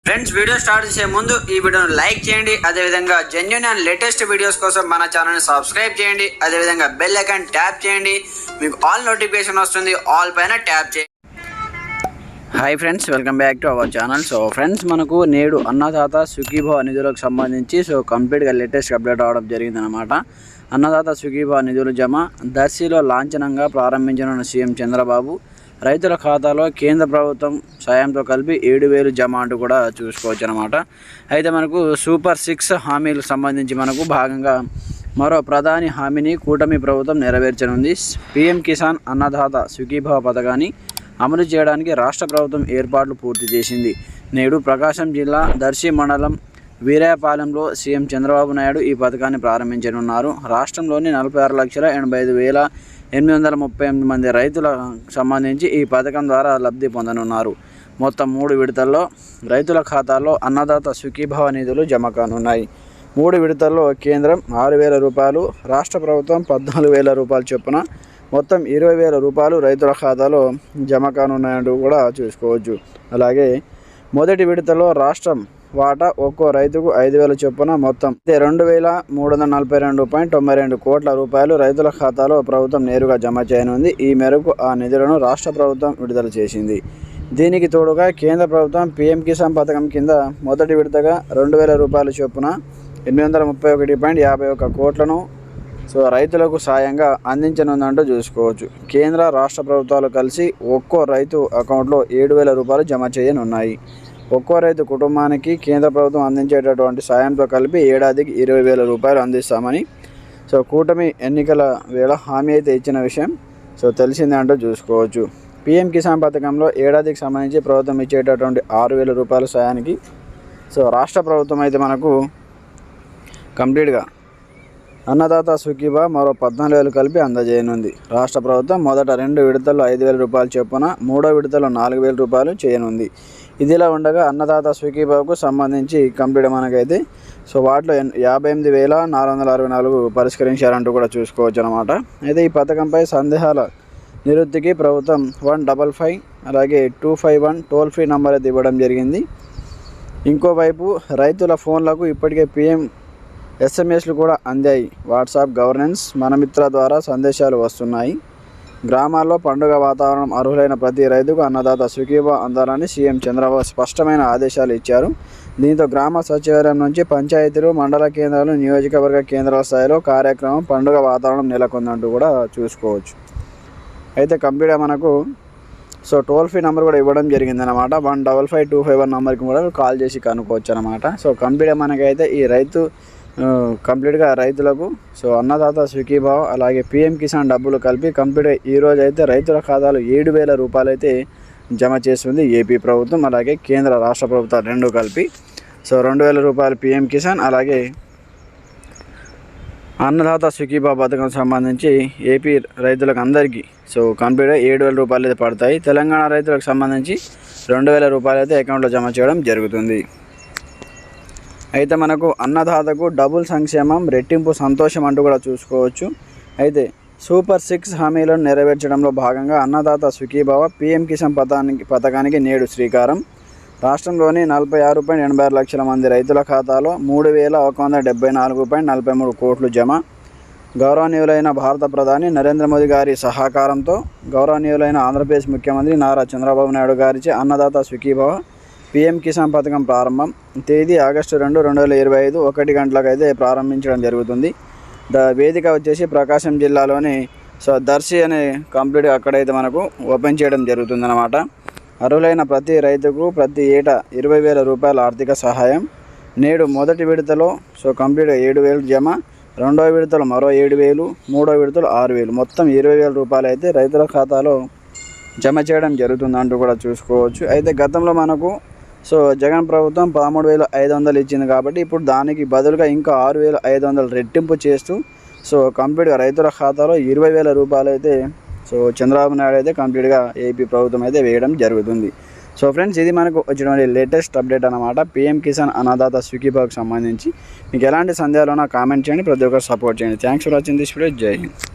Friends, video start చేసే ముందు ఈ వీడియోను లైక్ చేయండి. అదేవిధంగా జెన్యూన్ అండ్ లేటెస్ట్ వీడియోస్ కోసం మన ఛానల్ని సబ్స్క్రైబ్ చేయండి. అదేవిధంగా బెల్ ఐకాన్ ట్యాప్ చేయండి. మీకు ఆల్ నోటిఫికేషన్ వస్తుంది. ఆల్ పైన ట్యాప్ చేయండి. Hi friends, welcome back to our channel. So friends, మనకు నేడు అన్నదాత సుఖీభవ నిధులకు సంబంధించి కంప్లీట్గా లేటెస్ట్ అప్డేట్ అవడం జరిగిందనమాట. అన్నదాత సుఖీభవ నిధుల జమ దర్శిలో లాంఛనంగా ప్రారంభించిన సీఎం చంద్రబాబు రైతుల ఖాతాలో కేంద్ర ప్రభుత్వం సాయంతో కలిపి 7,000 జమ అంటూ కూడా చూసుకోవచ్చు అనమాట. అయితే మనకు సూపర్ 6 హామీలకు సంబంధించి మనకు భాగంగా మరో ప్రధాని హామీని కూటమి ప్రభుత్వం నెరవేర్చనుంది. పీఎం కిసాన్ అన్నదాత సుఖీభవ పథకాన్ని అమలు చేయడానికి రాష్ట్ర ప్రభుత్వం ఏర్పాట్లు పూర్తి చేసింది. నేడు ప్రకాశం జిల్లా దర్శి మండలం వీరాయపాలెంలో సీఎం చంద్రబాబు నాయుడు ఈ పథకాన్ని ప్రారంభించనున్నారు. రాష్ట్రంలోని 46,85,838 మంది రైతులకు సంబంధించి ఈ పథకం ద్వారా లబ్ధి పొందనున్నారు. మొత్తం 3 విడతల్లో రైతుల ఖాతాల్లో అన్నదాత సుఖీభవ నిధులు జమ కానున్నాయి. 3 విడతల్లో కేంద్రం 6,000 రూపాయలు, రాష్ట్ర ప్రభుత్వం 14,000 రూపాయల చొప్పున మొత్తం 20,000 రూపాయలు రైతుల ఖాతాలో జమ కానున్నాయంటూ కూడా చూసుకోవచ్చు. అలాగే మొదటి విడతలో రాష్ట్రం వాటా ఒక్కో రైతుకు 5,000 చొప్పున మొత్తం 2,342.92 కోట్ల రూపాయలు రైతుల ఖాతాలో ప్రభుత్వం నేరుగా జమ చేయనుంది. ఈ మేరకు ఆ నిధులను రాష్ట్ర ప్రభుత్వం విడుదల చేసింది. దీనికి తోడుగా కేంద్ర ప్రభుత్వం పీఎం కిసాన్ పథకం కింద మొదటి విడతగా 2,000 రూపాయల చొప్పున 831.51 కోట్లను రైతులకు సాయంగా అందించనుందంటూ చూసుకోవచ్చు. కేంద్ర రాష్ట్ర ప్రభుత్వాలు కలిసి ఒక్కో రైతు అకౌంట్లో 7,000 రూపాయలు జమ చేయనున్నాయి. ఒక్కో రైతు కుటుంబానికి కేంద్ర ప్రభుత్వం అందించేటటువంటి సాయంతో కలిపి ఏడాదికి 20,000 రూపాయలు అందిస్తామని కూటమి ఎన్నికల వేళ హామీ అయితే ఇచ్చిన విషయం తెలిసిందే అంటూ చూసుకోవచ్చు. పీఎం కిసాన్ పథకంలో ఏడాదికి సంబంధించి ప్రభుత్వం ఇచ్చేటటువంటి 6,000 రూపాయల సాయానికి రాష్ట్ర ప్రభుత్వం అయితే మనకు కంప్లీట్గా అన్నదాత సుఖీభవ మరో 14,000 కలిపి అందజేయనుంది. రాష్ట్ర ప్రభుత్వం మొదట 2 విడతల్లో 5,000 రూపాయలు చొప్పున, 3వ విడతలో 4,000 రూపాయలు చేయనుంది. ఇదిలా ఉండగా అన్నదాత సుఖీభవకు సంబంధించి కంప్లీట్ మనకైతే వాటిలో 58,464 పరిష్కరించారంటూ కూడా చూసుకోవచ్చు అనమాట. అయితే ఈ పథకంపై సందేహాల నివృత్తికి ప్రభుత్వం 155 అలాగే 251 టోల్ ఫ్రీ నంబర్ అయితే ఇవ్వడం జరిగింది. ఇంకోవైపు రైతుల ఫోన్లకు ఇప్పటికే పీఎం ఎస్ఎంఎస్లు కూడా అందాయి. వాట్సాప్ గవర్నెన్స్ మనమిత్ర ద్వారా సందేశాలు వస్తున్నాయి. గ్రామాల్లో పండుగ వాతావరణం, అర్హులైన ప్రతి రైతుకు అన్నదాత సుఖీభవ అందాలని సీఎం చంద్రబాబు స్పష్టమైన ఆదేశాలు ఇచ్చారు. దీంతో గ్రామ సచివాలయం నుంచి పంచాయతీలు, మండల కేంద్రాలు, నియోజకవర్గ కేంద్రాల స్థాయిలో కార్యక్రమం, పండుగ వాతావరణం నెలకొందంటూ కూడా చూసుకోవచ్చు. అయితే కంప్లీట్గా మనకు టోల్ ఫ్రీ నెంబర్ కూడా ఇవ్వడం జరిగిందనమాట. 155-251 నెంబర్కి కూడా కాల్ చేసి కనుక్కోవచ్చు అనమాట. కంప్లీట్గా మనకైతే ఈ కంప్లీట్గా రైతులకు అన్నదాత సుఖీభవ అలాగే పీఎం కిసాన్ డబ్బులు కలిపి కంప్లీట్గా ఈరోజు అయితే రైతుల ఖాతాలో 7,000 రూపాయలు అయితే జమ చేస్తుంది ఏపీ ప్రభుత్వం. అలాగే కేంద్ర రాష్ట్ర ప్రభుత్వాలు రెండు కలిపి 2,000 రూపాయలు పీఎం కిసాన్ అలాగే అన్నదాత సుఖీభవ పథకం సంబంధించి ఏపీ రైతులకు అందరికీ కంప్లీట్గా 7,000 రూపాయలు అయితే పడతాయి. తెలంగాణ రైతులకు సంబంధించి 2,000 రూపాయలు అయితే అకౌంట్లో జమ చేయడం జరుగుతుంది. అయితే మనకు అన్నదాతకు డబుల్ సంక్షేమం, రెట్టింపు సంతోషం అంటూ కూడా చూసుకోవచ్చు. అయితే సూపర్ 6 హామీలను నెరవేర్చడంలో భాగంగా అన్నదాత సుఖీభవ పీఎం కిసాన్ పథకానికి నేడు శ్రీకారం. రాష్ట్రంలోని 46.86 లక్షల మంది రైతుల ఖాతాలో 3,174.43 కోట్లు జమ. గౌరవనీయులైన భారత ప్రధాని నరేంద్ర మోదీ గారి సహకారంతో గౌరవనీయులైన ఆంధ్రప్రదేశ్ ముఖ్యమంత్రి నారా చంద్రబాబు నాయుడు గారిచే అన్నదాత సుఖీభవ పీఎం కిసాన్ పథకం ప్రారంభం. తేదీ ఆగస్టు 2, 2025 1 గంటలకు అయితే ప్రారంభించడం జరుగుతుంది. వేదిక వచ్చేసి ప్రకాశం జిల్లాలోని దర్శి అనే కంప్లీట్గా అక్కడైతే మనకు ఓపెన్ చేయడం జరుగుతుందన్నమాట. అర్హులైన ప్రతి రైతుకు ప్రతి ఏటా 20,000 రూపాయల ఆర్థిక సహాయం. నేడు మొదటి విడతలో కంప్లీట్గా 7,000 జమ, 2వ విడతలో మరో 7,000, 3వ విడతలో 6,000 మొత్తం 20,000 రూపాయలు అయితే రైతుల ఖాతాలో జమ చేయడం జరుగుతుందంటూ కూడా చూసుకోవచ్చు. అయితే గతంలో మనకు జగన్ ప్రభుత్వం 13,500 ఇచ్చింది కాబట్టి ఇప్పుడు దానికి బదులుగా ఇంకా 6,500 రెట్టింపు చేస్తూ కంప్లీట్గా రైతుల ఖాతాలో 20,000 రూపాయలు అయితే చంద్రబాబు నాయుడు అయితే కంప్లీట్గా ఏపీ ప్రభుత్వం అయితే వేయడం జరుగుతుంది. ఫ్రెండ్స్, ఇది మనకు వచ్చినటువంటి లేటెస్ట్ అప్డేట్ అన్నమాట. పీఎం కిసాన్ అన్నదాత సుఖీభవకు సంబంధించి మీకు ఎలాంటి సందేహాలు ఉన్నా కామెంట్ చేయండి. ప్రతి ఒక్కరు సపోర్ట్ చేయండి. Thanks for watching this video. జై హింద్.